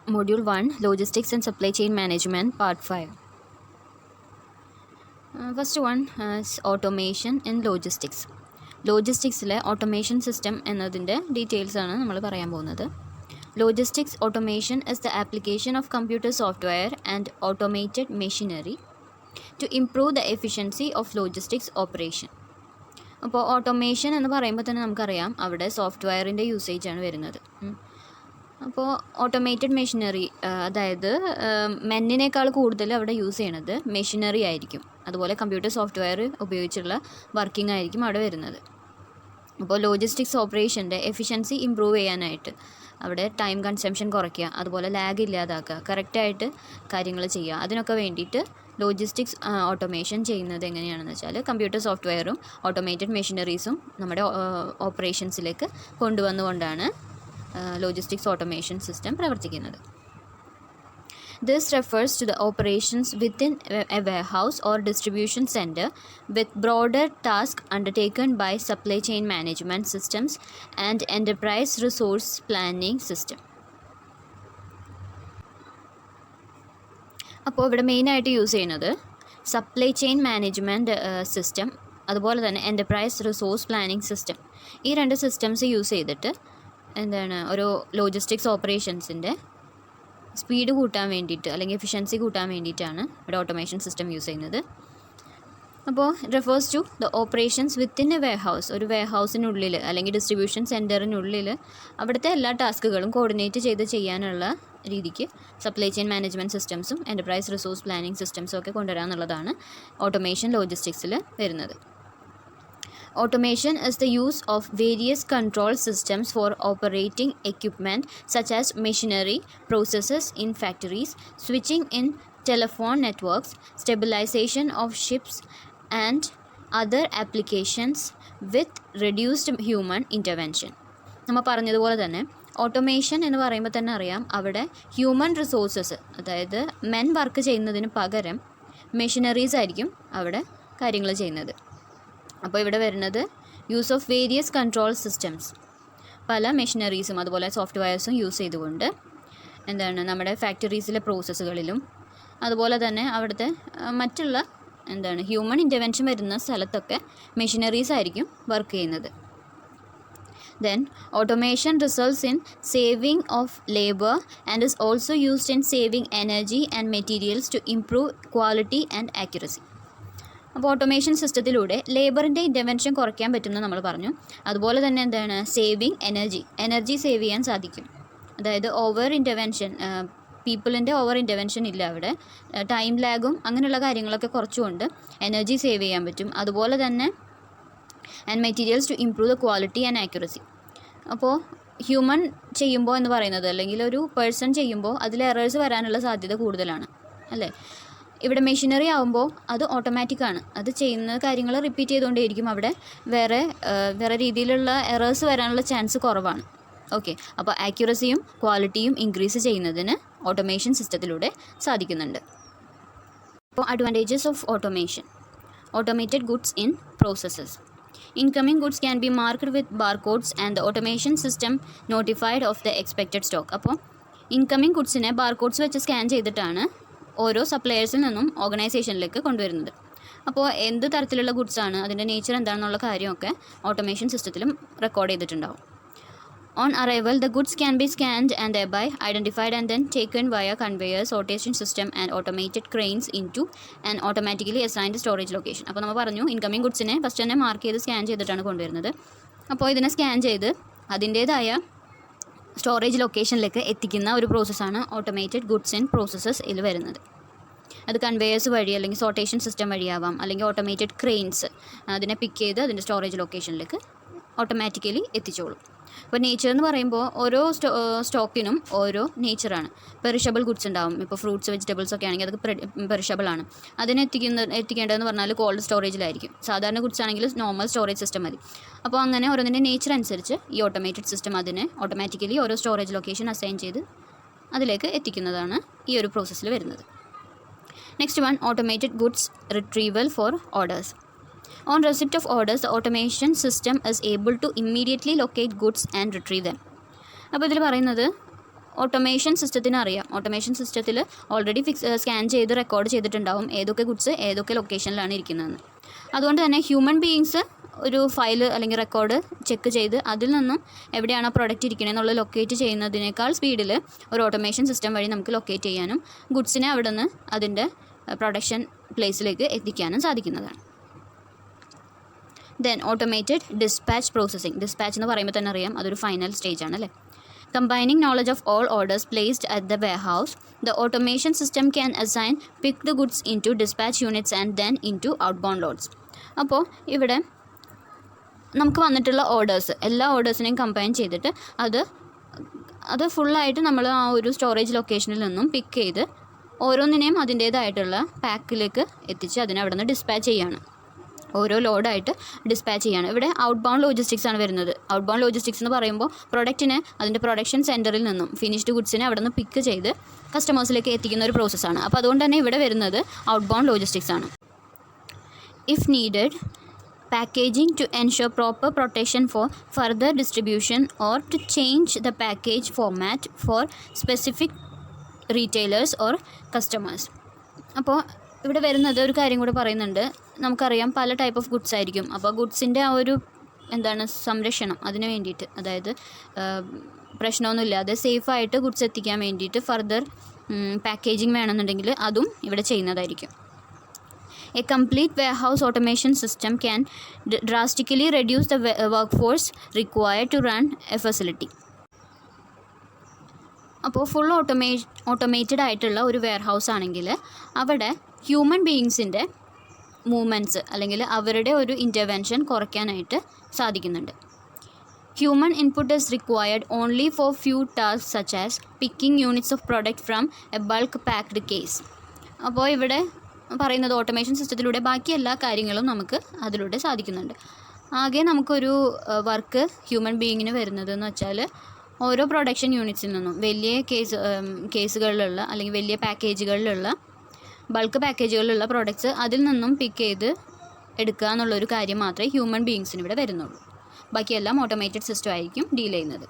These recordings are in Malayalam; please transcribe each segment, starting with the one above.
Module 1 Logistics and Supply Chain Management Part 5. First one is Automation in Logistics. ലോജിസ്റ്റിക്സിലെ ഓട്ടോമേഷൻ സിസ്റ്റം എന്നതിൻ്റെ ഡീറ്റെയിൽസാണ് നമ്മൾ പറയാൻ പോകുന്നത്. Logistics automation is the application of computer software and automated machinery to improve the efficiency of logistics operation. അപ്പോൾ ഓട്ടോമേഷൻ എന്ന് പറയുമ്പോൾ തന്നെ നമുക്കറിയാം അവിടെ സോഫ്റ്റ്വെയറിൻ്റെ യൂസേജാണ് വരുന്നത്. അപ്പോൾ ഓട്ടോമേറ്റഡ് മെഷീനറി, അതായത് മെന്നിനേക്കാൾ കൂടുതൽ അവിടെ യൂസ് ചെയ്യണത് മെഷീനറി ആയിരിക്കും. അതുപോലെ കമ്പ്യൂട്ടർ സോഫ്റ്റ്വെയർ ഉപയോഗിച്ചുള്ള വർക്കിംഗ് ആയിരിക്കും അവിടെ വരുന്നത്. അപ്പോൾ ലോജിസ്റ്റിക്സ് ഓപ്പറേഷൻ്റെ എഫിഷ്യൻസി ഇമ്പ്രൂവ് ചെയ്യാനായിട്ട് അവിടെ ടൈം കൺസംഷൻ കുറയ്ക്കുക, അതുപോലെ ലാഗ് ഇല്ലാതാക്കുക, കറക്റ്റായിട്ട് കാര്യങ്ങൾ ചെയ്യുക. അതിനൊക്കെ വേണ്ടിയിട്ട് ലോജിസ്റ്റിക്സ് ഓട്ടോമേഷൻ ചെയ്യുന്നത് എങ്ങനെയാണെന്ന് വെച്ചാൽ കമ്പ്യൂട്ടർ സോഫ്റ്റ്വെയറും ഓട്ടോമേറ്റഡ് മെഷീനറീസും നമ്മുടെ ഓപ്പറേഷൻസിലേക്ക് കൊണ്ടുവന്നുകൊണ്ടാണ് ലോജിസ്റ്റിക്സ് ഓട്ടോമേഷൻ സിസ്റ്റം പ്രവർത്തിക്കുന്നത്. This refers to the operations within a warehouse or distribution center with broader tasks undertaken by supply chain management systems and enterprise resource planning system. അപ്പോൾ ഇവിടെ മെയിനായിട്ട് യൂസ് ചെയ്യുന്നത് സപ്ലൈ ചെയിൻ മാനേജ്മെൻറ്റ് സിസ്റ്റം, അതുപോലെ തന്നെ എൻ്റർപ്രൈസ് റിസോഴ്സ് പ്ലാനിങ് സിസ്റ്റം. ഈ രണ്ട് സിസ്റ്റംസ് യൂസ് ചെയ്തിട്ട് ഒരു ലോജിസ്റ്റിക്സ് ഓപ്പറേഷൻസിൻ്റെ സ്പീഡ് കൂട്ടാൻ വേണ്ടിയിട്ട് അല്ലെങ്കിൽ എഫിഷ്യൻസി കൂട്ടാൻ വേണ്ടിയിട്ടാണ് ഇവിടെ ഓട്ടോമേഷൻ സിസ്റ്റം യൂസ് ചെയ്യുന്നത്. അപ്പോൾ refers to the operations within a warehouse, ഒരു വെയർഹൗസിനുള്ളിൽ അല്ലെങ്കിൽ ഡിസ്ട്രിബ്യൂഷൻ സെൻറ്ററിനുള്ളിൽ അവിടുത്തെ എല്ലാ ടാസ്കുകളും കോർഡിനേറ്റ് ചെയ്ത് ചെയ്യാനുള്ള രീതിക്ക് സപ്ലൈ ചെയിൻ മാനേജ്മെൻറ്റ് സിസ്റ്റംസും എൻ്റർപ്രൈസ് റിസോഴ്സ് പ്ലാനിങ് സിസ്റ്റംസും ഒക്കെ കൊണ്ടുവരാമെന്നുള്ളതാണ് ഓട്ടോമേഷൻ ലോജിസ്റ്റിക്സിൽ വരുന്നത്. Automation is the use of various control systems for operating equipment such as machinery, processes in factories, switching in telephone networks, stabilization of ships, and other applications with reduced human intervention. നമ്മൾ പറഞ്ഞതുപോലെ തന്നെ ഓട്ടോമേഷൻ എന്ന് പറയുമ്പോൾ തന്നെ അറിയാം അവിടെ ഹ്യൂമൻ റിസോഴ്സസ്, അതായത് മെൻ വർക്ക് ചെയ്യുന്നതിന് പകരം മെഷീനറീസ് ആയിരിക്കും അവിടെ കാര്യങ്ങൾ ചെയ്യുന്നത്. അപ്പോൾ ഇവിടെ വരുന്നത് use of various control systems, പല മെഷീനറീസും അതുപോലെ സോഫ്റ്റ്വെയർസും യൂസ് ചെയ്തുകൊണ്ട് നമ്മുടെ ഫാക്ടറീസിലെ പ്രോസസ്സുകളിലും അതുപോലെ തന്നെ അവിടുത്തെ മറ്റുള്ള ഹ്യൂമൻ ഇൻ്റർവെൻഷൻ വരുന്ന സ്ഥലത്തൊക്കെ മെഷീനറീസ് ആയിരിക്കും വർക്ക് ചെയ്യുന്നത്. Then automation results in saving of labor and is also used in saving energy and materials to improve quality and accuracy. അപ്പോൾ ഓട്ടോമേഷൻ സിസ്റ്റത്തിലൂടെ ലേബറിൻ്റെ ഇൻ്റർവെൻഷൻ കുറയ്ക്കാൻ പറ്റുമെന്ന് നമ്മൾ പറഞ്ഞു. അതുപോലെ തന്നെ സേവിങ് എനർജി സേവ് ചെയ്യാൻ സാധിക്കും. അതായത് ഓവർ ഇൻ്റർവെൻഷൻ, പീപ്പിളിൻ്റെ ഓവർ ഇൻ്റർവെൻഷൻ ഇല്ല അവിടെ. ടൈം ലാഗും അങ്ങനെയുള്ള കാര്യങ്ങളൊക്കെ കുറച്ചുകൊണ്ട് എനർജി സേവ് ചെയ്യാൻ പറ്റും. അതുപോലെ തന്നെ and materials to improve the quality and accuracy. അപ്പോൾ ഹ്യൂമൻ ചെയ്യുമ്പോൾ എന്ന് പറയുന്നത്, അല്ലെങ്കിൽ ഒരു പേഴ്സൺ ചെയ്യുമ്പോൾ അതിൽ എറേഴ്സ് വരാനുള്ള സാധ്യത കൂടുതലാണ് അല്ലേ. ഇവിടെ മെഷീനറി ആകുമ്പോൾ അത് ഓട്ടോമാറ്റിക്കാണ്, അത് ചെയ്യുന്ന കാര്യങ്ങൾ റിപ്പീറ്റ് ചെയ്തുകൊണ്ടേയിരിക്കും. അവിടെ വേറെ രീതിയിലുള്ള എറേഴ്സ് വരാനുള്ള ചാൻസ് കുറവാണ്. ഓക്കെ, അപ്പോൾ ആക്യുറസിയും ക്വാളിറ്റിയും ഇൻക്രീസ് ചെയ്യുന്നതിന് ഓട്ടോമേഷൻ സിസ്റ്റത്തിലൂടെ സാധിക്കുന്നുണ്ട്. അപ്പോൾ advantages of automation: automated goods in processes. Incoming goods can be marked with barcodes and the automation system notified of the expected stock. അപ്പോൾ ഇൻകമ്മിങ് ഗുഡ്സിനെ ബാർകോഡ്സ് വെച്ച് സ്കാൻ ചെയ്തിട്ടാണ് ഓരോ സപ്ലയേഴ്സിൽ നിന്നും ഓർഗനൈസേഷനിലേക്ക് കൊണ്ടുവരുന്നത്. അപ്പോൾ എന്ത് തരത്തിലുള്ള ഗുഡ്സാണ്, അതിൻ്റെ നേച്ചർ എന്താണെന്നുള്ള കാര്യമൊക്കെ ഓട്ടോമേഷൻ സിസ്റ്റത്തിലും റെക്കോർഡ് ചെയ്തിട്ടുണ്ടാവും. On arrival the goods can be scanned and thereby identified and then taken via conveyor, sortation system and automated cranes into and automatically assigned storage location. അപ്പോൾ നമ്മൾ പറഞ്ഞു ഇൻകമ്മിങ് ഗുഡ്സിനെ ഫസ്റ്റ് തന്നെ മാർക്ക് ചെയ്ത് സ്കാൻ ചെയ്തിട്ടാണ് കൊണ്ടുവരുന്നത്. അപ്പോൾ ഇതിനെ സ്കാൻ ചെയ്ത് അതിൻ്റേതായ സ്റ്റോറേജ് ലൊക്കേഷനിലേക്ക് എത്തിക്കുന്ന ഒരു പ്രോസസ്സാണ് ഓട്ടോമേറ്റഡ് ഗുഡ്സ് ഇൻ പ്രോസസ്സസ് ഇതിൽ വരുന്നത്. അത് കൺവെയേഴ്സ് വഴി അല്ലെങ്കിൽ സോർട്ടേഷൻ സിസ്റ്റം വഴിയാവാം, അല്ലെങ്കിൽ ഓട്ടോമേറ്റഡ് ക്രെയിൻസ് അതിനെ പിക്ക് ചെയ്ത് അതിൻ്റെ സ്റ്റോറേജ് ലൊക്കേഷനിലേക്ക് ഓട്ടോമാറ്റിക്കലി എത്തിച്ചോളും. അപ്പോൾ നേച്ചർ എന്ന് പറയുമ്പോൾ ഓരോ സ്റ്റോക്കിനും ഓരോ നേച്ചറാണ്. പെറിഷബിൾ ഗുഡ്സ് ഉണ്ടാവും. ഇപ്പോൾ ഫ്രൂട്ട്സ് വെജിറ്റബിൾസ് ഒക്കെ ആണെങ്കിൽ അതൊക്കെ പെറിഷബിൾ ആണ്. അതിനെ എത്തിക്കേണ്ടതെന്ന് പറഞ്ഞാൽ കോൾഡ് സ്റ്റോറേജിലായിരിക്കും. സാധാരണ ഗുഡ്സ് ആണെങ്കിൽ നോർമൽ സ്റ്റോറേജ് സിസ്റ്റം മതി. അപ്പോൾ അങ്ങനെ ഓരോന്നിൻ്റെ നേച്ചർ അനുസരിച്ച് ഈ ഓട്ടോമേറ്റഡ് സിസ്റ്റം അതിനെ ഓട്ടോമാറ്റിക്കലി ഓരോ സ്റ്റോറേജ് ലൊക്കേഷൻ അസൈൻ ചെയ്ത് അതിലേക്ക് എത്തിക്കുന്നതാണ് ഈ ഒരു പ്രോസസ്സിൽ വരുന്നത്. Next one, automated goods retrieval for orders. On receipt of orders, the automation system is able to immediately locate goods and retrieve them. അപ്പോൾ ഇതിൽ പറയുന്നത് ഓട്ടോമേഷൻ സിസ്റ്റത്തിന് അറിയാം, ഓട്ടോമേഷൻ സിസ്റ്റത്തിൽ ഓൾറെഡി സ്കാൻ ചെയ്ത് റെക്കോർഡ് ചെയ്തിട്ടുണ്ടാവും ഏതൊക്കെ ഗുഡ്സ് ഏതൊക്കെ ലൊക്കേഷനിലാണ് ഇരിക്കുന്നതെന്ന്. അതുകൊണ്ട് തന്നെ ഹ്യൂമൻ ബീയിങ്സ് ഒരു ഫയൽ അല്ലെങ്കിൽ റെക്കോർഡ് ചെക്ക് ചെയ്ത് അതിൽ നിന്നും എവിടെയാണ് ആ പ്രൊഡക്റ്റ് ഇരിക്കുന്നത് എന്നുള്ള ലൊക്കേറ്റ് ചെയ്യുന്നതിനേക്കാൾ സ്പീഡിൽ ഒരു ഓട്ടോമേഷൻ സിസ്റ്റം വഴി നമുക്ക് ലൊക്കേറ്റ് ചെയ്യാനും ഗുഡ്സിനെ അവിടെ നിന്ന് അതിൻ്റെ പ്രൊഡക്ഷൻ പ്ലേസിലേക്ക് എത്തിക്കാനും സാധിക്കുന്നതാണ്. Then automated dispatch processing. Dispatch എന്ന് പറയുമ്പോൾ തന്നെ അറിയാം അതൊരു ഫൈനൽ സ്റ്റേജ് ആണ് അല്ലേ. Combining knowledge of all orders placed at the warehouse, the automation system can assign pick the goods into dispatch units and then into outbound loads. അപ്പോൾ ഇവിടെ നമുക്ക് വന്നിട്ടുള്ള ഓർഡേഴ്സ് എല്ലാ ഓർഡേഴ്സിനെയും കമ്പൈൻ ചെയ്തിട്ട് അത് ഫുള്ളായിട്ട് നമ്മൾ ആ ഒരു സ്റ്റോറേജ് ലൊക്കേഷനിൽ നിന്നും പിക്ക് ചെയ്ത് ഓരോന്നിനെയും അതിൻ്റേതായിട്ടുള്ള പാക്കിലേക്ക് എത്തിച്ച് അതിനെ അവിടെ നിന്ന് ഡിസ്പാച്ച് ചെയ്യുകയാണ്. ഓരോ ലോഡായിട്ട് ഡിസ്പാച്ച് ചെയ്യാണ്. ഇവിടെ ഔട്ട് ബൗണ്ട് ലോജിസ്റ്റിക്സ് ആണ് വരുന്നത്. ഔട്ട് ബൗണ്ട് ലോജിസ്റ്റിക്സ് എന്ന് പറയുമ്പോൾ പ്രൊഡക്റ്റിനെ അതിൻ്റെ പ്രൊഡക്ഷൻ സെൻറ്ററിൽ നിന്നും ഫിനിഷ്ഡ് ഗുഡ്സിനെ അവിടെ നിന്ന് പിക്ക് ചെയ്ത് കസ്റ്റമേഴ്സിലേക്ക് എത്തിക്കുന്ന ഒരു പ്രോസസ്സാണ്. അപ്പോൾ അതുകൊണ്ട് തന്നെ ഇവിടെ വരുന്നത് ഔട്ട് ബൗണ്ട് ലോജിസ്റ്റിക്സ് ആണ്. If needed, packaging to ensure proper protection for further distribution or to change the package format for specific retailers or customers. അപ്പോൾ ഇവിടെ വരുന്നത് ഒരു കാര്യം കൂടെ പറയുന്നുണ്ട്. നമുക്കറിയാം പല ടൈപ്പ് ഓഫ് ഗുഡ്സ് ആയിരിക്കും. അപ്പോൾ ഗുഡ്സിൻ്റെ ആ ഒരു സംരക്ഷണം അതിന് വേണ്ടിയിട്ട്, അതായത് പ്രശ്നമൊന്നുമില്ലാതെ സേഫായിട്ട് ഗുഡ്സ് എത്തിക്കാൻ വേണ്ടിയിട്ട് ഫർദർ പാക്കേജിങ് വേണമെന്നുണ്ടെങ്കിൽ അതും ഇവിടെ ചെയ്യുന്നതായിരിക്കും. A complete warehouse automation system can drastically reduce the work force required to run a facility. അപ്പോൾ ഫുൾ ഓട്ടോമേറ്റഡ് ആയിട്ടുള്ള ഒരു വെയർഹൗസ് ആണെങ്കിൽ അവിടെ ഹ്യൂമൻ ബീയിങ്സിൻ്റെ മൂവ്മെൻറ്റ്സ് അല്ലെങ്കിൽ അവരുടെ ഒരു ഇൻ്റർവെൻഷൻ കുറയ്ക്കാനായിട്ട് സാധിക്കുന്നുണ്ട്. Human input is required only for few task such as picking units of product from A bulk packed case. അപ്പോൾ ഇവിടെ പറയുന്നത് ഓട്ടോമേഷൻ സിസ്റ്റത്തിലൂടെ ബാക്കി എല്ലാ കാര്യങ്ങളും നമുക്ക് അതിലൂടെ സാധിക്കുന്നുണ്ട്. ആകെ നമുക്കൊരു വർക്ക് ഹ്യൂമൻ ബീയിങ്ങിന് വരുന്നതെന്ന് വെച്ചാൽ ഓരോ പ്രൊഡക്ഷൻ യൂണിറ്റ്സിൽ നിന്നും വലിയ കേസുകളിലുള്ള അല്ലെങ്കിൽ വലിയ പാക്കേജുകളിലുള്ള ബൾക്ക് പാക്കേജുകളിലുള്ള പ്രോഡക്റ്റ്സ് അതിൽ നിന്നും പിക്ക് ചെയ്ത് എടുക്കുക എന്നുള്ളൊരു കാര്യം മാത്രമേ ഹ്യൂമൻ ബീയിങ്സിന് ഇവിടെ വരുന്നുള്ളൂ. ബാക്കിയെല്ലാം ഓട്ടോമേറ്റഡ് സിസ്റ്റം ആയിരിക്കും ഡീൽ ചെയ്യുന്നത്.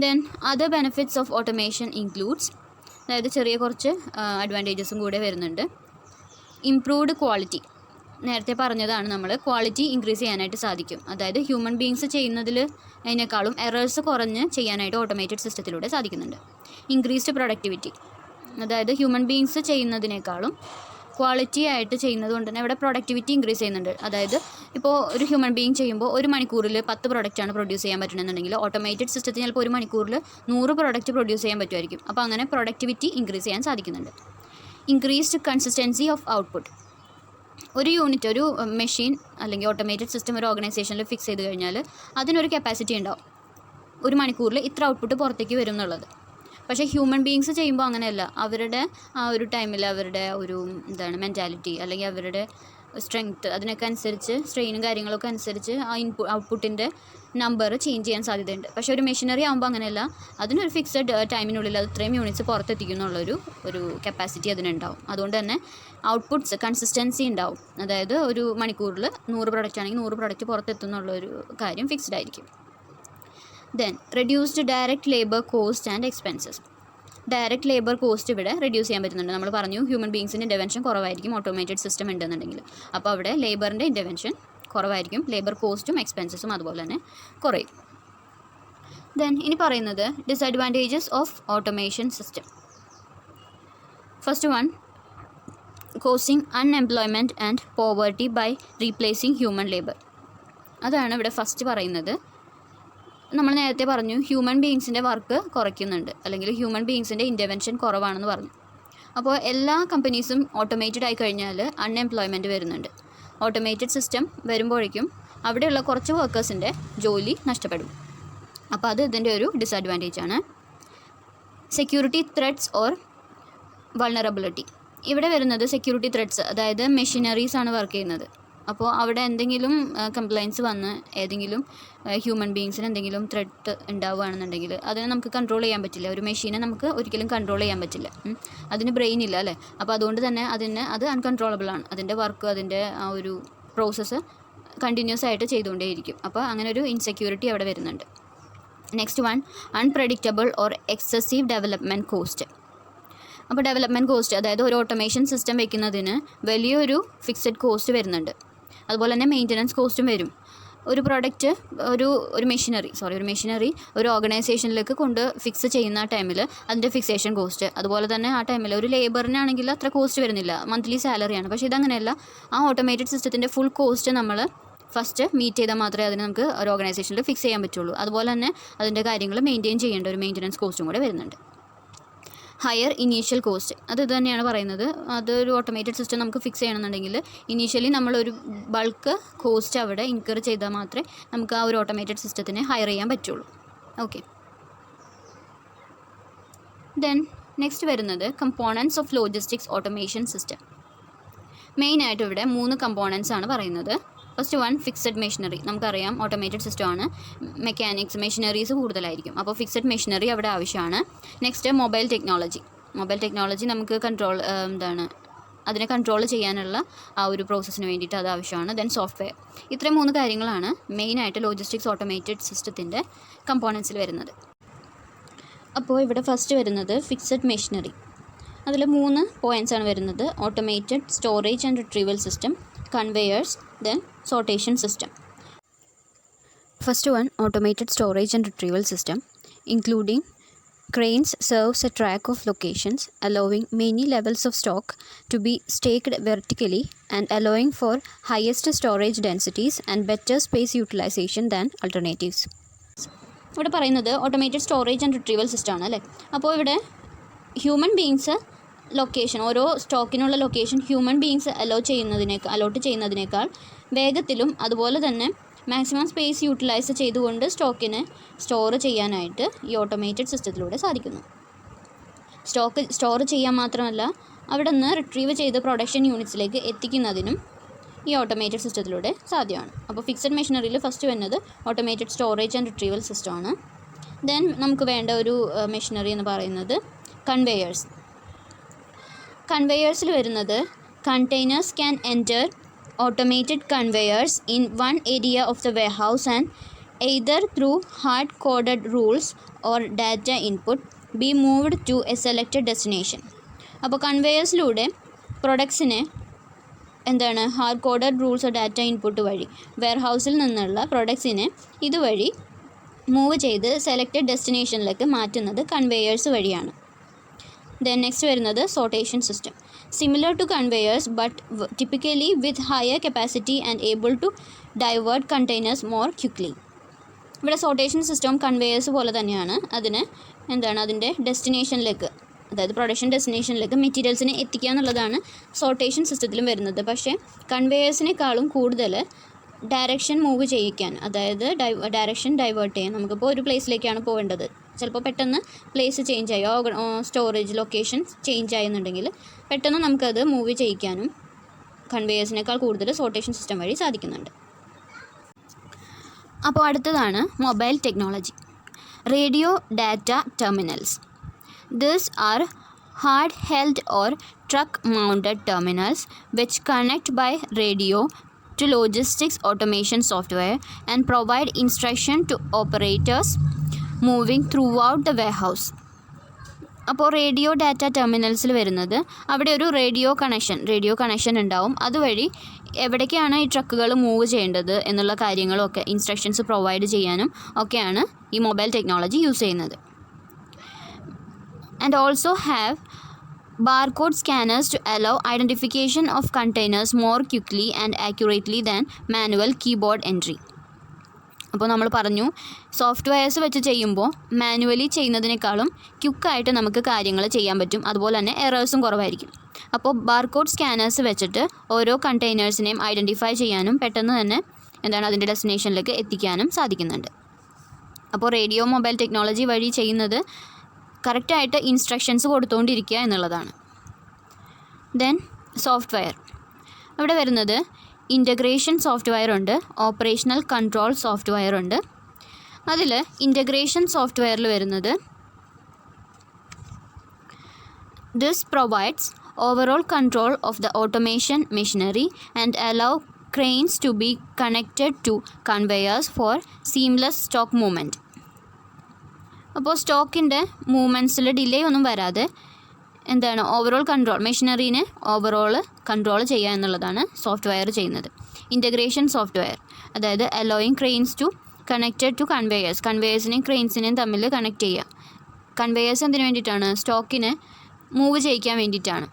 Then other benefits of automation includes, അതായത് ചെറിയ കുറച്ച് അഡ്വാൻറ്റേജസും കൂടെ വരുന്നുണ്ട്. ഇംപ്രൂവ്ഡ് ക്വാളിറ്റി, നേരത്തെ പറഞ്ഞതാണ് നമ്മൾ, ക്വാളിറ്റി ഇൻക്രീസ് ചെയ്യാനായിട്ട് സാധിക്കും. അതായത് ഹ്യൂമൻ ബീയിങ്സ് ചെയ്യുന്നതിനേക്കാളും എറേഴ്സ് കുറഞ്ഞ് ചെയ്യാനായിട്ട് ഓട്ടോമേറ്റഡ് സിസ്റ്റത്തിലൂടെ സാധിക്കുന്നുണ്ട്. ഇൻക്രീസ്ഡ് പ്രൊഡക്ടിവിറ്റി, അതായത് ഹ്യൂമൻ ബീയിങ്സ് ചെയ്യുന്നതിനേക്കാളും ക്വാളിറ്റി ആയിട്ട് ചെയ്യുന്നത് കൊണ്ട് തന്നെ ഇവിടെ പ്രൊഡക്ടിവിറ്റി ഇൻക്രീസ് ചെയ്യുന്നുണ്ട്. അതായത് ഇപ്പോൾ ഒരു ഹ്യൂമൻ ബീയിങ് ചെയ്യുമ്പോൾ ഒരു മണിക്കൂറിൽ 10 പ്രൊഡക്റ്റാണ് പ്രൊഡ്യൂസ് ചെയ്യാൻ പറ്റണമെന്നുണ്ടെങ്കിൽ ഓട്ടോമേറ്റഡ് സിസ്റ്റത്തിന് ചിലപ്പോൾ ഒരു മണിക്കൂറിൽ 100 പ്രൊഡക്റ്റ് പ്രൊഡ്യൂസ് ചെയ്യാൻ പറ്റുമായിരിക്കും. അപ്പോൾ അങ്ങനെ പ്രൊഡക്ടിവിറ്റി ഇൻക്രീസ് ചെയ്യാൻ സാധിക്കുന്നുണ്ട്. ഇൻക്രീസ്ഡ് കൺസിസ്റ്റൻസി ഓഫ് ഔട്ട്പുട്ട്, ഒരു യൂണിറ്റ് ഒരു മെഷീൻ അല്ലെങ്കിൽ ഓട്ടോമേറ്റഡ് സിസ്റ്റം ഒരു ഓർഗനൈസേഷനിൽ ഫിക്സ് ചെയ്ത് കഴിഞ്ഞാൽ അതിനൊരു കപ്പാസിറ്റി ഉണ്ടാവും, ഒരു മണിക്കൂറിൽ ഇത്ര ഔട്ട്പുട്ട് പുറത്തേക്ക് വരും എന്നുള്ളത്. പക്ഷേ ഹ്യൂമൻ ബീയിങ്സ് ചെയ്യുമ്പോൾ അങ്ങനെയല്ല. അവരുടെ ആ ഒരു ടൈമിൽ അവരുടെ ഒരു മെൻറ്റാലിറ്റി അല്ലെങ്കിൽ അവരുടെ സ്ട്രെങ്ത്ത് അതിനൊക്കെ അനുസരിച്ച് സ്ട്രെയിനും കാര്യങ്ങളൊക്കെ അനുസരിച്ച് ആ ഔട്ട്പുട്ടിൻ്റെ നമ്പർ ചേഞ്ച് ചെയ്യാൻ സാധ്യതയുണ്ട്. പക്ഷേ ഒരു മെഷീനറി ആകുമ്പോൾ അങ്ങനെയല്ല, അതിനൊരു ഫിക്സഡ് ടൈമിനുള്ളിൽ അത് ഇത്രയും യൂണിറ്റ്സ് പുറത്തെത്തിക്കുന്നുള്ളൊരു കപ്പാസിറ്റി അതിനുണ്ടാവും. അതുകൊണ്ട് തന്നെ ഔട്ട്പുട്ട്സ് കൺസിസ്റ്റൻസി ഉണ്ടാവും. അതായത് ഒരു മണിക്കൂറിൽ 100 പ്രൊഡക്റ്റ് ആണെങ്കിൽ 100 പ്രൊഡക്റ്റ് പുറത്തെത്തുന്നുള്ളൊരു കാര്യം ഫിക്സ്ഡ് ആയിരിക്കും. Then reduced direct labour cost and expenses. Direct labour cost ഇവിടെ റെഡ്യൂസ് ചെയ്യാൻ പറ്റുന്നുണ്ട്. നമ്മൾ പറഞ്ഞു ഹ്യൂമൻ ബീയിങ്സിൻ്റെ ഇൻ്റർവെൻഷൻ കുറവായിരിക്കും ഓട്ടോമേറ്റഡ് സിസ്റ്റം ഉണ്ടെന്നുണ്ടെങ്കിൽ. അപ്പോൾ അവിടെ ലേബറിൻ്റെ ഇൻ്റർവെൻഷൻ കുറവായിരിക്കും, ലേബർ കോസ്റ്റും എക്സ്പെൻസസും അതുപോലെ തന്നെ കുറയും. ദെൻ ഇനി പറയുന്നത് disadvantages of automation system. First one, causing unemployment and poverty by replacing human labour. അതാണ് ഇവിടെ ഫസ്റ്റ് പറയുന്നത്. നമ്മൾ നേരത്തെ പറഞ്ഞു ഹ്യൂമൻ ബീയിങ്സിൻ്റെ വർക്ക് കുറയ്ക്കുന്നുണ്ട് അല്ലെങ്കിൽ ഹ്യൂമൻ ബീയിങ്സിൻ്റെ ഇൻ്റർവെൻഷൻ കുറവാണെന്ന് പറഞ്ഞു. അപ്പോൾ എല്ലാ കമ്പനീസും ഓട്ടോമേറ്റഡ് ആയി കഴിഞ്ഞാൽ അൺഎംപ്ലോയ്മെൻറ്റ് വരുന്നുണ്ട്. ഓട്ടോമേറ്റഡ് സിസ്റ്റം വരുമ്പോഴേക്കും അവിടെയുള്ള കുറച്ച് വർക്കേഴ്സിൻ്റെ ജോലി നഷ്ടപ്പെടും. അപ്പോൾ അത് ഇതിൻ്റെ ഒരു ഡിസഡ്വാൻറ്റേജ് ആണ്. Security threats or vulnerability. ഇവിടെ വരുന്നത് സെക്യൂരിറ്റി ത്രെറ്റ്സ്, അതായത് മെഷീനറീസ് ആണ് വർക്ക് ചെയ്യുന്നത്. അപ്പോൾ അവിടെ എന്തെങ്കിലും കംപ്ലയിൻസ് വന്ന് ഏതെങ്കിലും ഹ്യൂമൻ ബീയിങ്സിന് എന്തെങ്കിലും ത്രെട്ട് ഉണ്ടാവുകയാണെന്നുണ്ടെങ്കിൽ അതിനെ നമുക്ക് കൺട്രോൾ ചെയ്യാൻ പറ്റില്ല. ഒരു മെഷീനെ നമുക്ക് ഒരിക്കലും കൺട്രോൾ ചെയ്യാൻ പറ്റില്ല, അതിന് ബ്രെയിൻ ഇല്ല അല്ലേ. അപ്പോൾ അതുകൊണ്ട് തന്നെ അത് അൺകൺട്രോളബിൾ ആണ്. അതിൻ്റെ വർക്ക് അതിൻ്റെ ആ ഒരു പ്രോസസ്സ് കണ്ടിന്യൂസ് ആയിട്ട് ചെയ്തുകൊണ്ടേയിരിക്കും. അപ്പോൾ അങ്ങനെ ഒരു ഇൻസെക്യൂരിറ്റി അവിടെ വരുന്നുണ്ട്. Next one unpredictable or excessive development cost. അപ്പോൾ ഡെവലപ്മെൻറ്റ് കോസ്റ്റ്, അതായത് ഒരു ഓട്ടോമേഷൻ സിസ്റ്റം വെക്കുന്നതിന് വലിയൊരു ഫിക്സഡ് കോസ്റ്റ് വരുന്നുണ്ട്. അതുപോലെ തന്നെ മെയിൻ്റനൻസ് കോസ്റ്റും വരും. ഒരു പ്രൊഡക്റ്റ് ഒരു മെഷീനറി ഒരു ഓർഗനൈസേഷനിലേക്ക് കൊണ്ട് ഫിക്സ് ചെയ്യുന്ന ആ ടൈമിൽ അതിൻ്റെ ഫിക്സേഷൻ കോസ്റ്റ്, അതുപോലെ തന്നെ ആ ടൈമിൽ ഒരു ലേബറിനാണെങ്കിൽ അത്ര കോസ്റ്റ് വരുന്നില്ല, മന്ത്ലി സാലറിയാണ്. പക്ഷേ ഇതങ്ങനെയല്ല, ആ ഓട്ടോമേറ്റഡ് സിസ്റ്റത്തിൻ്റെ ഫുൾ കോസ്റ്റ് നമ്മൾ ഫസ്റ്റ് മീറ്റ് ചെയ്താൽ മാത്രമേ അതിന് നമുക്ക് ഒരു ഓർഗനൈസേഷനിൽ ഫിക്സ് ചെയ്യാൻ പറ്റുള്ളൂ. അതുപോലെ തന്നെ അതിൻ്റെ കാര്യങ്ങൾ മെയിൻറ്റെയിൻ ചെയ്യേണ്ട ഒരു മെയിൻ്റനൻസ് കോസ്റ്റും കൂടെ വരുന്നുണ്ട്. ഹയർ ഇനീഷ്യൽ കോസ്റ്റ്, അത് തന്നെയാണ് പറയുന്നത്. അതൊരു ഓട്ടോമേറ്റഡ് സിസ്റ്റം നമുക്ക് ഫിക്സ് ചെയ്യണമെന്നുണ്ടെങ്കിൽ ഇനീഷ്യലി നമ്മളൊരു ബൾക്ക് കോസ്റ്റ് അവിടെ ഇൻകർ ചെയ്താൽ മാത്രമേ നമുക്ക് ആ ഒരു ഓട്ടോമേറ്റഡ് സിസ്റ്റത്തിനെ ഹയർ ചെയ്യാൻ പറ്റുള്ളൂ. ഓക്കെ, ദെൻ നെക്സ്റ്റ് വരുന്നത് components of logistics automation system. മെയിനായിട്ട് ഇവിടെ 3 കമ്പോണൻറ്റ്സ് ആണ് പറയുന്നത്. First one fixed machinery. നമുക്കറിയാം ഓട്ടോമേറ്റഡ് സിസ്റ്റമാണ്, മെഷീനറീസ് കൂടുതലായിരിക്കും, അപ്പോൾ ഫിക്സഡ് മെഷീനറി അവിടെ ആവശ്യമാണ്. നെക്സ്റ്റ് മൊബൈൽ ടെക്നോളജി നമുക്ക് അതിനെ കൺട്രോൾ ചെയ്യാനുള്ള ആ ഒരു പ്രോസസ്സിന് വേണ്ടിയിട്ട് അത് ആവശ്യമാണ്. Then software. ഇത്രയും 3 കാര്യങ്ങളാണ് മെയിനായിട്ട് ലോജിസ്റ്റിക്സ് ഓട്ടോമേറ്റഡ് സിസ്റ്റത്തിൻ്റെ കമ്പോണൻസിൽ വരുന്നത്. അപ്പോൾ ഇവിടെ ഫസ്റ്റ് വരുന്നത് ഫിക്സഡ് മെഷീനറി. അതിൽ 3 പോയിൻറ്റ്സ് ആണ് വരുന്നത്: automated storage and retrieval system, conveyors, then sortation system. First one, automated storage and retrieval system, including cranes, serves a track of locations, allowing many levels of stock to be staked vertically and allowing for highest storage densities and better space utilization than alternatives. ഇവിടെ പറയുന്നത് automated storage and retrieval system ആണ് അല്ലേ. അപ്പോൾ ഇവിടെ ഹ്യൂമൻ ബീയിങ്സ് ലൊക്കേഷൻ, ഓരോ സ്റ്റോക്കിനുള്ള ലൊക്കേഷൻ ഹ്യൂമൻ ബീയിങ്സ് അലോട്ട് ചെയ്യുന്നതിനേക്കാൾ വേഗത്തിലും അതുപോലെ തന്നെ മാക്സിമം സ്പേസ് യൂട്ടിലൈസ് ചെയ്തുകൊണ്ട് സ്റ്റോക്കിനെ സ്റ്റോർ ചെയ്യാനായിട്ട് ഈ ഓട്ടോമേറ്റഡ് സിസ്റ്റത്തിലൂടെ സാധിക്കുന്നു. സ്റ്റോർ ചെയ്യാൻ മാത്രമല്ല അവിടെ നിന്ന് റിട്രീവ് ചെയ്ത് പ്രൊഡക്ഷൻ യൂണിറ്റ്സിലേക്ക് എത്തിക്കുന്നതിനും ഈ ഓട്ടോമേറ്റഡ് സിസ്റ്റത്തിലൂടെ സാധ്യമാണ്. അപ്പോൾ ഫിക്സഡ് മെഷീനറിയിൽ ഫസ്റ്റ് വരുന്നത് ഓട്ടോമേറ്റഡ് സ്റ്റോറേജ് ആൻഡ് റിട്രീവൽ സിസ്റ്റമാണ്. ദെൻ നമുക്ക് വേണ്ട ഒരു മെഷീനറി എന്ന് പറയുന്നത് കൺവെയേഴ്സ്. കൺവെയേഴ്സിൽ വരുന്നത് containers can enter automated conveyors in one area of the warehouse and either through hard coded rules or data input be moved to a selected destination. അപ്പോൾ കൺവെയേഴ്സിലൂടെ പ്രൊഡക്ട്സിനെ hard coded rules data input വഴി വെയർഹൗസിൽ നിന്നുള്ള പ്രൊഡക്ട്സിനെ ഇതുവഴി മൂവ് ചെയ്ത് സെലക്റ്റഡ് ഡെസ്റ്റിനേഷനിലേക്ക് മാറ്റുന്നത് കൺവെയേഴ്സ് വഴിയാണ്. Then next വരുന്നത് sortation system. Similar to conveyors but typically with higher capacity and able to divert containers more quickly. ഇവിടെ sortation system കൺവെയേഴ്സ് പോലെ തന്നെയാണ്. അതിൻ്റെ ഡെസ്റ്റിനേഷനിലേക്ക്, അതായത് പ്രൊഡക്ഷൻ ഡെസ്റ്റിനേഷനിലേക്ക് മെറ്റീരിയൽസിനെ എത്തിക്കുക എന്നുള്ളതാണ് sortation സിസ്റ്റത്തിലും വരുന്നത്. പക്ഷേ കൺവെയേഴ്സിനേക്കാളും കൂടുതൽ ഡയറക്ഷൻ മൂവ് ചെയ്യിക്കാൻ, അതായത് ഡയറക്ഷൻ ഡൈവേർട്ട് ചെയ്യാൻ. നമുക്കിപ്പോൾ ഒരു പ്ലേസിലേക്കാണ് പോകേണ്ടത്, ചിലപ്പോൾ പെട്ടെന്ന് പ്ലേസ് ചേഞ്ച് ആയി, സ്റ്റോറേജ് ലൊക്കേഷൻ ചേഞ്ച് ആയെന്നുണ്ടെങ്കിൽ പെട്ടെന്ന് നമുക്കത് മൂവ് ചെയ്യിക്കാനും കൺവെയേഴ്സിനേക്കാൾ കൂടുതൽ sortation സിസ്റ്റം വഴി സാധിക്കുന്നുണ്ട്. അപ്പോൾ അടുത്തതാണ് mobile technology. Radio data terminals. These are hard-held or truck-mounted terminals which connect by radio to logistics automation software and provide instruction to operators moving throughout the warehouse. അപ്പോൾ റേഡിയോ ഡാറ്റ ടെർമിനൽസിൽ വരുന്നത് അവിടെ ഒരു റേഡിയോ കണക്ഷൻ ഉണ്ടാവും. അതുവഴി എവിടേക്കാണ് ഈ ട്രക്കുകൾ മൂവ് ചെയ്യേണ്ടത് എന്നുള്ള കാര്യങ്ങളൊക്കെ ഇൻസ്ട്രക്ഷൻസ് പ്രൊവൈഡ് ചെയ്യാനും ഒക്കെയാണ് ഈ മൊബൈൽ ടെക്നോളജി യൂസ് ചെയ്യുന്നത്. And also have barcode scanners to allow identification of containers more quickly and accurately than manual keyboard entry. അപ്പോൾ നമ്മൾ പറഞ്ഞു, സോഫ്റ്റ്വെയർസ് വെച്ച് ചെയ്യുമ്പോൾ മാനുവലി ചെയ്യുന്നതിനേക്കാളും ക്വിക്കായിട്ട് നമുക്ക് കാര്യങ്ങൾ ചെയ്യാൻ പറ്റും, അതുപോലെ തന്നെ എറേഴ്സും കുറവായിരിക്കും. അപ്പോൾ ബാർകോഡ് സ്കാനേഴ്സ് വെച്ചിട്ട് ഓരോ കണ്ടെയ്നേഴ്സിനെയും ഐഡൻറ്റിഫൈ ചെയ്യാനും പെട്ടെന്ന് തന്നെ അതിൻ്റെ ഡെസ്റ്റിനേഷനിലേക്ക് എത്തിക്കാനും സാധിക്കുന്നുണ്ട്. അപ്പോൾ റേഡിയോ മൊബൈൽ ടെക്നോളജി വഴി ചെയ്യുന്നത് കറക്റ്റായിട്ട് ഇൻസ്ട്രക്ഷൻസ് കൊടുത്തുകൊണ്ടിരിക്കുക എന്നുള്ളതാണ്. Then software. ഇവിടെ വരുന്നത് ഇൻ്റഗ്രേഷൻ സോഫ്റ്റ്വെയർ ഉണ്ട്, ഓപ്പറേഷണൽ കൺട്രോൾ സോഫ്റ്റ്വെയർ ഉണ്ട്. അതിൽ ഇൻ്റഗ്രേഷൻ സോഫ്റ്റ്വെയറിൽ വരുന്നത് this provides overall control of the automation machinery and allow cranes to be connected to conveyors for seamless stock movement. അപ്പോൾ സ്റ്റോക്കിൻ്റെ മൂവ്മെൻറ്റ്സിൽ ഡിലേ ഒന്നും വരാതെ എന്താണ് ഓവറോൾ കൺട്രോൾ, മെഷീനറീനെ ഓവറോൾ കൺട്രോൾ ചെയ്യുക എന്നുള്ളതാണ് സോഫ്റ്റ്വെയർ ചെയ്യുന്നത്. ഇൻ്റഗ്രേഷൻ സോഫ്റ്റ്വെയർ, അതായത് allowing cranes to connected to conveyors, കൺവേയേഴ്സിനെയും ക്രെയിൻസിനെയും തമ്മിൽ കണക്ട് ചെയ്യുക. കൺവേയേഴ്സ് എന്തിനു വേണ്ടിയിട്ടാണ്? സ്റ്റോക്കിനെ മൂവ് ചെയ്യിക്കാൻ വേണ്ടിയിട്ടാണ്.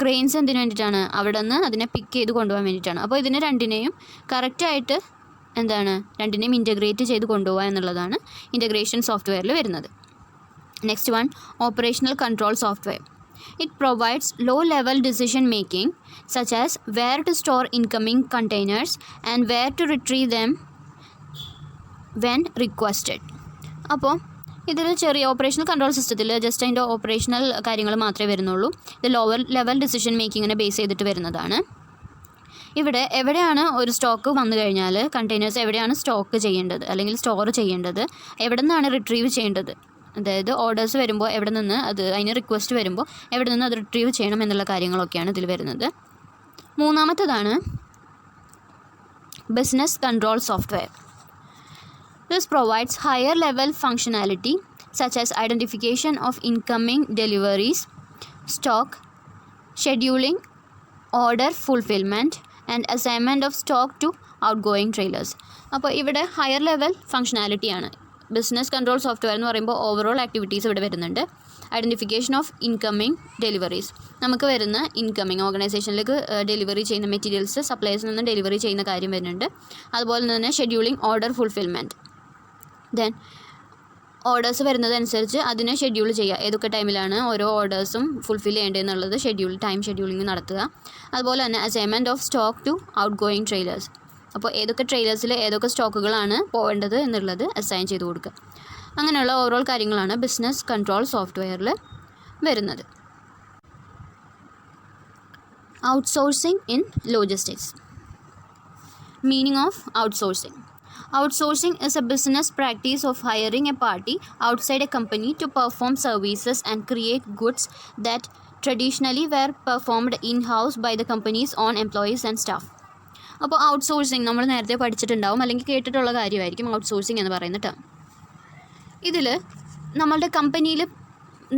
ക്രെയിൻസ് എന്തിനു വേണ്ടിയിട്ടാണ്? അവിടെ നിന്ന് അതിനെ പിക്ക് ചെയ്ത് കൊണ്ടുപോകാൻ വേണ്ടിയിട്ടാണ്. അപ്പോൾ ഇതിനെ രണ്ടിനെയും കറക്റ്റായിട്ട് രണ്ടിനെയും ഇൻ്റഗ്രേറ്റ് ചെയ്ത് കൊണ്ടുപോകുക എന്നുള്ളതാണ് ഇൻ്റഗ്രേഷൻ സോഫ്റ്റ്വെയറിൽ വരുന്നത്. Next one, operational control software. It provides low-level decision making such as where to store incoming containers and where to retrieve them when requested. അപ്പോൾ ഇതിൽ ചെറിയ ഓപ്പറേഷണൽ കൺട്രോൾ സിസ്റ്റത്തിൽ ജസ്റ്റ് അതിൻ്റെ ഓപ്പറേഷണൽ കാര്യങ്ങൾ മാത്രമേ വരുന്നുള്ളൂ. ഇത് ലോവർ ലെവൽ ഡിസിഷൻ മേക്കിങ്ങിനെ ബേസ് ചെയ്തിട്ട് വരുന്നതാണ്. ഇവിടെ എവിടെയാണ് ഒരു സ്റ്റോക്ക് വന്നു കഴിഞ്ഞാൽ കണ്ടെയ്നേഴ്സ് എവിടെയാണ് സ്റ്റോക്ക് ചെയ്യേണ്ടത് അല്ലെങ്കിൽ സ്റ്റോർ ചെയ്യേണ്ടത്, എവിടെ നിന്നാണ് റിട്രീവ് ചെയ്യേണ്ടത്, അതായത് ഓർഡേഴ്സ് വരുമ്പോൾ എവിടെ നിന്ന് അതിന് റിക്വസ്റ്റ് വരുമ്പോൾ എവിടെ നിന്ന് അത് റിട്രീവ് ചെയ്യണം എന്നുള്ള കാര്യങ്ങളൊക്കെയാണ് ഇതിൽ വരുന്നത്. മൂന്നാമത്തേതാണ് business control software. This provides higher level functionality such as identification of incoming deliveries, stock, scheduling, order fulfillment and assignment of stock to outgoing trailers. അപ്പോൾ ഇവിടെ ഹയർ ലെവൽ ഫങ്ഷനാലിറ്റിയാണ്. ബിസിനസ് കൺട്രോൾ സോഫ്റ്റ്വെയർ എന്ന് പറയുമ്പോൾ ഓവറോൾ ആക്ടിവിറ്റീസ് ഇവിടെ വരുന്നുണ്ട്. ഐഡൻറ്റിഫിക്കേഷൻ ഓഫ് ഇൻകമ്മിങ് ഡെലിവറീസ്, നമുക്ക് വരുന്ന ഇൻകമ്മിങ് ഓർഗനൈസേഷനിലേക്ക് ഡെലിവറി ചെയ്യുന്ന മെറ്റീരിയൽസ് സപ്ലൈസിൽ നിന്ന് ഡെലിവറി ചെയ്യുന്ന കാര്യം വരുന്നുണ്ട്. അതുപോലെ തന്നെ scheduling, order fulfilment. Then orders വരുന്നതനുസരിച്ച് അതിനെ ഷെഡ്യൂൾ ചെയ്യുക, ഏതൊക്കെ ടൈമിലാണ് ഓരോ ഓർഡേഴ്സും ഫുൾഫിൽ ചെയ്യേണ്ടതെന്നുള്ളത് ടൈം ഷെഡ്യൂളിംഗ് നടത്തുക. അതുപോലെ തന്നെ assignment of stock to outgoing trailers, അപ്പോൾ ഏതൊക്കെ ട്രെയിലേഴ്സിൽ ഏതൊക്കെ സ്റ്റോക്കുകളാണ് പോകേണ്ടത് എന്നുള്ളത് അസൈൻ ചെയ്ത് കൊടുക്കുക. അങ്ങനെയുള്ള ഓവറോൾ കാര്യങ്ങളാണ് ബിസിനസ് കൺട്രോൾ സോഫ്റ്റ്വെയറിൽ വരുന്നത്. Outsourcing in logistics. Meaning of outsourcing. Outsourcing is a business practice of hiring a party outside a company to perform services and create goods that traditionally were performed in-house by the company's own employees and staff. അപ്പോൾ ഔട്ട്സോഴ്സിങ് നമ്മൾ നേരത്തെ പഠിച്ചിട്ടുണ്ടാവും അല്ലെങ്കിൽ കേട്ടിട്ടുള്ള കാര്യമായിരിക്കും ഔട്ട്സോഴ്സിങ് എന്ന് പറയുന്ന ടേം. ഇതിൽ നമ്മളുടെ കമ്പനിയിൽ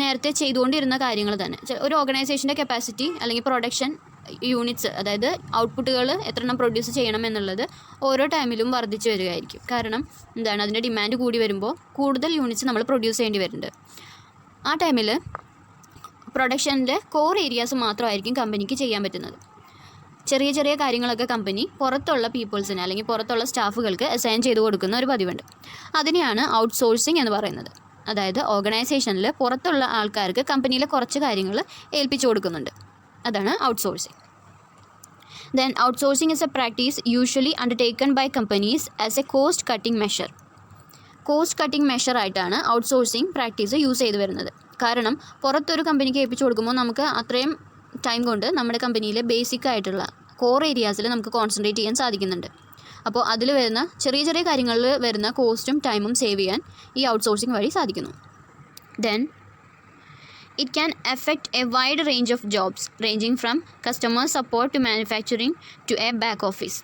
നേരത്തെ ചെയ്തുകൊണ്ടിരുന്ന കാര്യങ്ങൾ തന്നെ, ഒരു ഓർഗനൈസേഷൻ്റെ കപ്പാസിറ്റി അല്ലെങ്കിൽ പ്രൊഡക്ഷൻ യൂണിറ്റ്സ്, അതായത് ഔട്ട്പുട്ടുകൾ എത്രണ്ണം പ്രൊഡ്യൂസ് ചെയ്യണം എന്നുള്ളത് ഓരോ ടൈമിലും വർദ്ധിച്ചു വരികയായിരിക്കും. കാരണം അതിൻ്റെ ഡിമാൻഡ് കൂടി വരുമ്പോൾ കൂടുതൽ യൂണിറ്റ്സ് നമ്മൾ പ്രൊഡ്യൂസ് ചെയ്യേണ്ടി വരുന്നുണ്ട്. ആ ടൈമിൽ പ്രൊഡക്ഷൻ്റെ കോർ ഏരിയാസ് മാത്രമായിരിക്കും കമ്പനിക്ക് ചെയ്യാൻ പറ്റുന്നത്. ചെറിയ ചെറിയ കാര്യങ്ങളൊക്കെ കമ്പനി പുറത്തുള്ള പീപ്പിൾസിന് അല്ലെങ്കിൽ പുറത്തുള്ള സ്റ്റാഫുകൾക്ക് അസൈൻ ചെയ്ത് കൊടുക്കുന്ന ഒരു പതിവുണ്ട്. അതിനെയാണ് ഔട്ട്സോഴ്സിംഗ് എന്ന് പറയുന്നത്. അതായത് ഓർഗനൈസേഷനിൽ പുറത്തുള്ള ആൾക്കാർക്ക് കമ്പനിയിലെ കുറച്ച് കാര്യങ്ങൾ ഏൽപ്പിച്ചു കൊടുക്കുന്നുണ്ട്. അതാണ് outsourcing. Then outsourcing is a practice usually undertaken by companies as a cost cutting measure. Cost cutting measure ആയിട്ടാണ് ഔട്ട്സോഴ്സിംഗ് പ്രാക്ടീസ് യൂസ് ചെയ്ത് വരുന്നത്. കാരണം പുറത്തൊരു കമ്പനിക്ക് ഏൽപ്പിച്ചു കൊടുക്കുമ്പോൾ നമുക്ക് അത്രയും ടൈം കൊണ്ട് നമ്മുടെ കമ്പനിയിലെ ബേസിക് ആയിട്ടുള്ള കോർ ഏരിയാസിൽ നമുക്ക് കോൺസെൻട്രേറ്റ് ചെയ്യാൻ സാധിക്കുന്നുണ്ട്. അപ്പോൾ അതിൽ വരുന്ന ചെറിയ ചെറിയ കാര്യങ്ങളിൽ വരുന്ന കോസ്റ്റും ടൈമും സേവ് ചെയ്യാൻ ഈ ഔട്ട്സോഴ്സിംഗ് വഴി സാധിക്കുന്നു. Then it can affect a wide range of jobs ranging from customer support to manufacturing to a back office.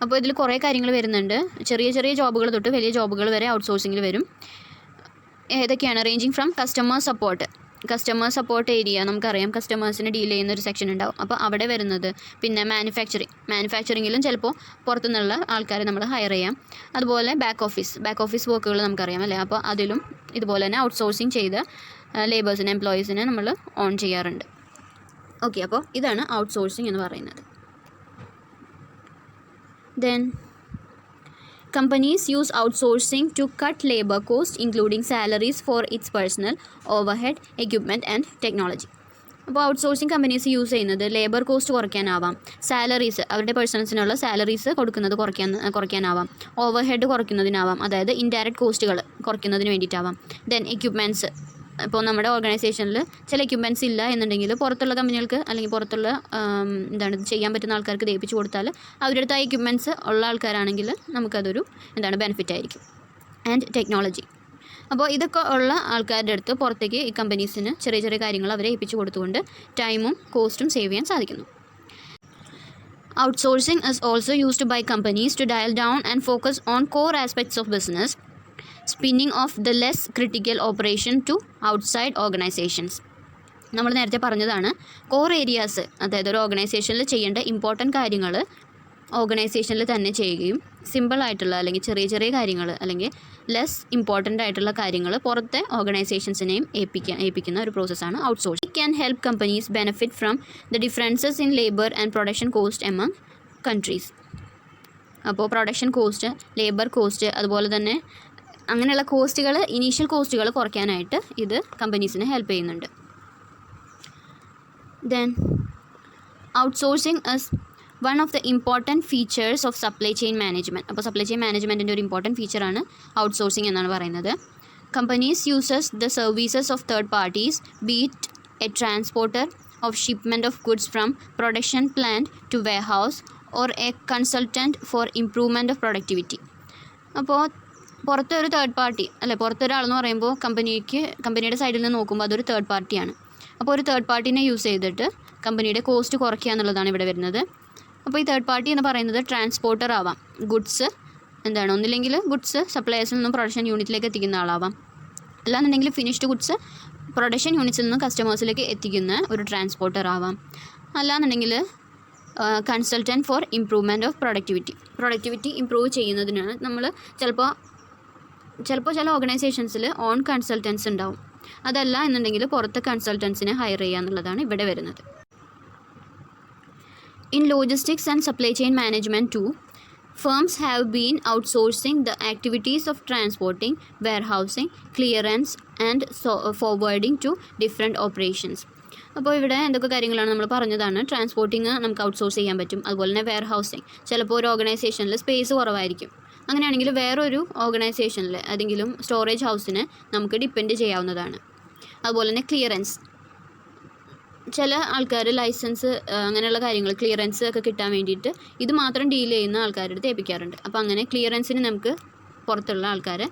അപ്പോൾ ഇതിൽ കുറേ കാര്യങ്ങൾ വരുന്നുണ്ട്. ചെറിയ ചെറിയ ജോബുകൾ തൊട്ട് വലിയ ജോബുകൾ വരെ ഔട്ട്സോഴ്സിങ്ങിൽ വരും. ഏതൊക്കെയാണ്? Ranging from customer support area, നമുക്കറിയാം കസ്റ്റമേഴ്സിനെ ഡീൽ ചെയ്യുന്ന ഒരു സെക്ഷൻ ഉണ്ടാവും. അപ്പോൾ അവിടെ വരുന്നത്. പിന്നെ മാനുഫാക്ചറിങ്ങിലും ചിലപ്പോൾ പുറത്തുനിന്നുള്ള ആൾക്കാരെ നമ്മൾ ഹയർ ചെയ്യാം. അതുപോലെ ബാക്ക് ഓഫീസ് വർക്കുകൾ നമുക്കറിയാം അല്ലേ. അപ്പോൾ അതിലും ഇതുപോലെ തന്നെ ഔട്ട്സോഴ്സിങ് ചെയ്ത് ലേബേഴ്സിനെ എംപ്ലോയീസിനെ നമ്മൾ ഓൺ ചെയ്യാറുണ്ട്. ഓക്കെ, അപ്പോൾ ഇതാണ് ഔട്ട്സോഴ്സിംഗ് എന്ന് പറയുന്നത്. Then companies use outsourcing to cut labor costs including salaries for its personnel, overhead, equipment and technology. അപ്പോൾ ഔട്ട്സോഴ്സിംഗ് കമ്പനീസ് യൂസ് ചെയ്യുന്നത് ലേബർ കോസ്റ്റ് കുറയ്ക്കാനാവാം, സാലറീസ് അവരുടെ പേഴ്സൺസിനുള്ള സാലറീസ് കൊടുക്കുന്നത് കുറയ്ക്കാനാവാം, ഓവർ ഹെഡ് കുറയ്ക്കുന്നതിനാവാം, അതായത് ഇൻഡയറക്റ്റ് കോസ്റ്റുകൾ കുറയ്ക്കുന്നതിന് വേണ്ടിയിട്ടാവാം. ദെൻ എക്യുപ്മെൻറ്റ്സ്, ഇപ്പോൾ നമ്മുടെ ഓർഗനൈസേഷനിൽ ചില എക്യുപ്മെൻറ്റ്സ് ഇല്ല എന്നുണ്ടെങ്കിൽ പുറത്തുള്ള കമ്പനികൾക്ക് അല്ലെങ്കിൽ പുറത്തുള്ള ചെയ്യാൻ പറ്റുന്ന ആൾക്കാർക്ക് ഏൽപ്പിച്ചു കൊടുത്താൽ അവരുടെ അടുത്ത് ആ എക്യുപ്മെൻറ്റ്സ് ഉള്ള ആൾക്കാരാണെങ്കിൽ നമുക്കതൊരു ബെനിഫിറ്റ് ആയിരിക്കും. ആൻഡ് ടെക്നോളജി, അപ്പോൾ ഇതൊക്കെ ഉള്ള ആൾക്കാരുടെ അടുത്ത് പുറത്തേക്ക് ഈ കമ്പനീസിന് ചെറിയ ചെറിയ കാര്യങ്ങൾ അവരെ ഏൽപ്പിച്ചു കൊടുത്തുകൊണ്ട് ടൈമും കോസ്റ്റും സേവ് ചെയ്യാൻ സാധിക്കുന്നു. Outsourcing is also used by companies to dial down and focus on core aspects of business spinning off the less critical operation to outside organisations. നമ്മൾ നേരത്തെ പറഞ്ഞതാണ്, കോർ ഏരിയാസ്, അതായത് ഒരു ഓർഗനൈസേഷനിൽ ചെയ്യേണ്ട ഇമ്പോർട്ടൻറ്റ് കാര്യങ്ങൾ ഓർഗനൈസേഷനിൽ തന്നെ ചെയ്യുകയും സിമ്പിളായിട്ടുള്ള അല്ലെങ്കിൽ ചെറിയ ചെറിയ കാര്യങ്ങൾ അല്ലെങ്കിൽ ലെസ് ഇമ്പോർട്ടൻ്റ് ആയിട്ടുള്ള കാര്യങ്ങൾ പുറത്തെ ഓർഗനൈസേഷൻസിനെയും ഏൽപ്പിക്കുന്ന ഒരു പ്രോസസ്സാണ് outsourcing. It can help companies benefit from the differences in labour and production cost among countries. അപ്പോൾ പ്രൊഡക്ഷൻ കോസ്റ്റ്, ലേബർ കോസ്റ്റ്, അതുപോലെ തന്നെ അങ്ങനെയുള്ള കോസ്റ്റുകൾ, ഇനീഷ്യൽ കോസ്റ്റുകൾ കുറയ്ക്കാനായിട്ട് ഇത് കമ്പനീസിനെ ഹെൽപ്പ് ചെയ്യുന്നുണ്ട്. Then outsourcing is one of the important features of supply chain management. അപ്പോൾ സപ്ലൈ ചെയിൻ മാനേജ്മെൻറ്റിൻ്റെ ഒരു ഇമ്പോർട്ടൻറ്റ് ഫീച്ചറാണ് ഔട്ട്സോഴ്സിംഗ് എന്നാണ് പറയുന്നത്. Companies uses the services of third parties, be it a transporter of shipment of goods from production plant to warehouse or a consultant for improvement of productivity. അപ്പോൾ പുറത്തെ ഒരു തേർഡ് പാർട്ടി അല്ലെ, പുറത്തൊരാളെന്ന് പറയുമ്പോൾ കമ്പനിയുടെ സൈഡിൽ നിന്ന് നോക്കുമ്പോൾ അതൊരു തേർഡ് പാർട്ടിയാണ്. അപ്പോൾ ഒരു തേർഡ് പാർട്ടീനെ യൂസ് ചെയ്തിട്ട് കമ്പനിയുടെ കോസ്റ്റ് കുറയ്ക്കുക എന്നുള്ളതാണ് ഇവിടെ വരുന്നത്. അപ്പോൾ ഈ തേർഡ് പാർട്ടി എന്ന് പറയുന്നത് ട്രാൻസ്പോർട്ടർ ആവാം, ഗുഡ്സ് ഒന്നില്ലെങ്കിൽ ഗുഡ്സ് സപ്ലയേഴ്സിൽ നിന്നും പ്രൊഡക്ഷൻ യൂണിറ്റിലേക്ക് എത്തിക്കുന്ന ആളാവാം, അല്ലാന്നുണ്ടെങ്കിൽ ഫിനിഷ്ഡ് ഗുഡ്സ് പ്രൊഡക്ഷൻ യൂണിറ്റ്സിൽ നിന്നും കസ്റ്റമേഴ്സിലേക്ക് എത്തിക്കുന്ന ഒരു ട്രാൻസ്പോർട്ടർ ആവാം, അല്ലാന്നുണ്ടെങ്കിൽ consultant for improvement of productivity improve ചെയ്യുന്നതിനാണ് നമ്മൾ ചിലപ്പോൾ ചില ഓർഗനൈസേഷൻസിൽ ഓൺ കൺസൾട്ടൻസ് ഉണ്ടാവും. അതല്ല എന്നുണ്ടെങ്കിൽ പുറത്തെ കൺസൾട്ടൻസിനെ ഹയർ ചെയ്യുക എന്നുള്ളതാണ് ഇവിടെ വരുന്നത്. In logistics and supply chain management too, firms have been outsourcing the activities of transporting, warehousing, clearance and forwarding to different operations. അപ്പോൾ ഇവിടെ എന്തൊക്കെ കാര്യങ്ങളാണ് നമ്മൾ പറഞ്ഞതാണ്. ട്രാൻസ്പോർട്ടിങ് നമുക്ക് ഔട്ട്സോഴ്സ് ചെയ്യാൻ പറ്റും. അതുപോലെ തന്നെ വെയർഹൗസിംഗ്, ചിലപ്പോൾ ഒരു ഓർഗനൈസേഷനിൽ സ്പേസ് കുറവായിരിക്കും, അങ്ങനെയാണെങ്കിൽ വേറൊരു ഓർഗനൈസേഷനിൽ ഏതെങ്കിലും സ്റ്റോറേജ് ഹൗസിനെ നമുക്ക് ഡിപ്പെൻഡ് ചെയ്യാവുന്നതാണ്. അതുപോലെ തന്നെ ക്ലിയറൻസ്, ചില ആൾക്കാർ ലൈസൻസ് അങ്ങനെയുള്ള കാര്യങ്ങൾ ക്ലിയറൻസ് ഒക്കെ കിട്ടാൻ വേണ്ടിയിട്ട് ഇത് മാത്രം ഡീൽ ചെയ്യുന്ന ആൾക്കാരുടെ അടുത്ത് ഏൽപ്പിക്കാറുണ്ട്. അപ്പോൾ അങ്ങനെ ക്ലിയറൻസിന് നമുക്ക് പുറത്തുള്ള ആൾക്കാരെ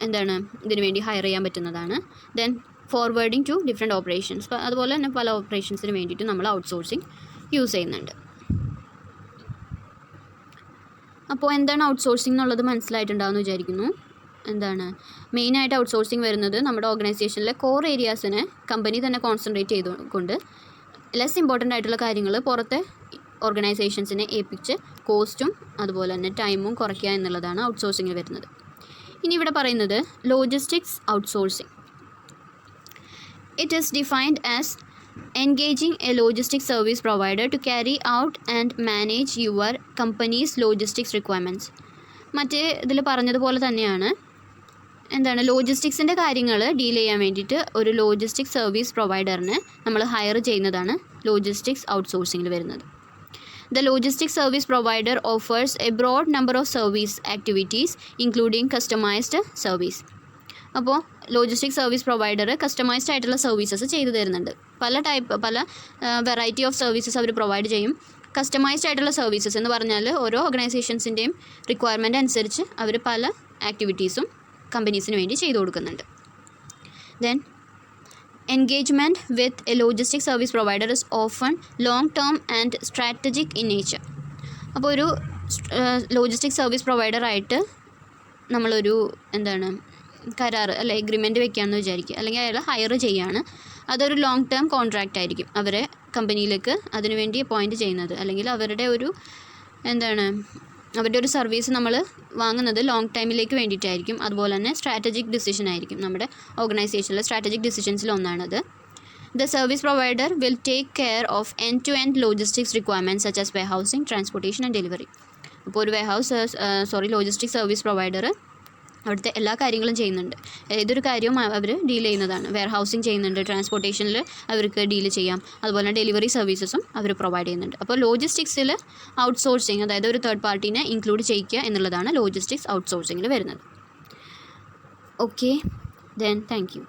ഇതിനു വേണ്ടി ഹയർ ചെയ്യാൻ പറ്റുന്നതാണ്. Then forwarding to different operations, അതുപോലെ തന്നെ പല ഓപ്പറേഷൻസിന് വേണ്ടിയിട്ട് നമ്മൾ ഔട്ട്സോഴ്സിങ് യൂസ് ചെയ്യുന്നുണ്ട്. അപ്പോൾ എന്താണ് ഔട്ട്സോഴ്സിംഗ് എന്നുള്ളത് മനസ്സിലായിട്ടുണ്ടാവുമെന്ന് വിചാരിക്കുന്നു. മെയിനായിട്ട് ഔട്ട്സോഴ്സിംഗ് വരുന്നത് നമ്മുടെ ഓർഗനൈസേഷനിലെ കോർ ഏരിയാസിനെ കമ്പനി തന്നെ കോൺസെൻട്രേറ്റ് ചെയ്തുകൊണ്ട് ലെസ് ഇമ്പോർട്ടൻ്റ് ആയിട്ടുള്ള കാര്യങ്ങൾ പുറത്തെ ഓർഗനൈസേഷൻസിനെ ഏൽപ്പിച്ച് കോസ്റ്റും അതുപോലെ തന്നെ ടൈമും കുറയ്ക്കുക എന്നുള്ളതാണ് ഔട്ട്സോഴ്സിംഗിൽ വരുന്നത്. ഇനി ഇവിടെ പറയുന്നത് logistics outsourcing. It is defined as engaging a logistics service provider to carry out and manage your company's logistics requirements. മറ്റേ ഇതിൽ പറഞ്ഞതുപോലെ തന്നെയാണ് ലോജിസ്റ്റിക്സിൻ്റെ കാര്യങ്ങൾ ഡീൽ ചെയ്യാൻ വേണ്ടിയിട്ട് ഒരു ലോജിസ്റ്റിക്സ് സർവീസ് പ്രൊവൈഡറിനെ നമ്മൾ ഹയർ ചെയ്യുന്നതാണ് ലോജിസ്റ്റിക്സ് ഔട്ട്സോഴ്സിംഗിൽ വരുന്നത്. The logistics service provider offers a broad number of service activities including customized service. അപ്പോൾ ലോജിസ്റ്റിക് സർവീസ് പ്രൊവൈഡർ കസ്റ്റമൈസ്ഡ് ആയിട്ടുള്ള സർവീസസ് ചെയ്തു തരുന്നുണ്ട്. പല വെറൈറ്റി ഓഫ് സർവീസസ് അവർ പ്രൊവൈഡ് ചെയ്യും. കസ്റ്റമൈസ്ഡ് ആയിട്ടുള്ള സർവീസസ് എന്ന് പറഞ്ഞാൽ ഓരോ ഓർഗനൈസേഷൻസിൻ്റെയും റിക്വയർമെൻറ്റ് അനുസരിച്ച് അവർ പല ആക്ടിവിറ്റീസും കമ്പനീസിന് വേണ്ടി ചെയ്തു കൊടുക്കുന്നുണ്ട്. Then engagement with a logistics service provider is often long term and strategic in nature. അപ്പോൾ ഒരു ലോജിസ്റ്റിക് സർവീസ് പ്രൊവൈഡറായിട്ട് നമ്മളൊരു കരാർ അല്ലെ എഗ്രിമെൻറ്റ് വെക്കുകയാണെന്ന് വിചാരിക്കുക, അല്ലെങ്കിൽ അയാൾ ഹയർ ചെയ്യുകയാണ്. അതൊരു ലോങ് ടേം കോൺട്രാക്റ്റ് ആയിരിക്കും അവരെ കമ്പനിയിലേക്ക് അതിനുവേണ്ടി അപ്പോയിൻറ്റ് ചെയ്യുന്നത്, അല്ലെങ്കിൽ അവരുടെ ഒരു സർവീസ് നമ്മൾ വാങ്ങുന്നത് ലോങ് ടൈമിലേക്ക് വേണ്ടിയിട്ടായിരിക്കും. അതുപോലെ തന്നെ സ്ട്രാറ്റജിക് ഡിസിഷൻ ആയിരിക്കും, നമ്മുടെ ഓർഗനൈസേഷനിലെ strategic ഡിസിഷൻസിൽ ഒന്നാണത്. The service provider will take care of end-to-end logistics requirements such as warehousing, transportation and delivery. അപ്പോൾ ഒരു ലോജിസ്റ്റിക് സർവീസ് പ്രൊവൈഡർ അവിടുത്തെ എല്ലാ കാര്യങ്ങളും ചെയ്യുന്നുണ്ട്. ഏതൊരു കാര്യവും അവർ ഡീൽ ചെയ്യുന്നതാണ്. വെയർ ഹൗസിങ് ചെയ്യുന്നുണ്ട്, ട്രാൻസ്പോർട്ടേഷനിൽ അവർക്ക് ഡീൽ ചെയ്യാം, അതുപോലെ തന്നെ ഡെലിവറി സർവീസസും അവർ പ്രൊവൈഡ് ചെയ്യുന്നുണ്ട്. അപ്പോൾ ലോജിസ്റ്റിക്സിൽ ഔട്ട്സോഴ്സിങ്, അതായത് ഒരു തേർഡ് പാർട്ടീനെ ഇൻക്ലൂഡ് ചെയ്യിക്കുക എന്നുള്ളതാണ് ലോജിസ്റ്റിക്സ് ഔട്ട്സോഴ്സിങ്ങിൽ വരുന്നത്. Okay, then thank you.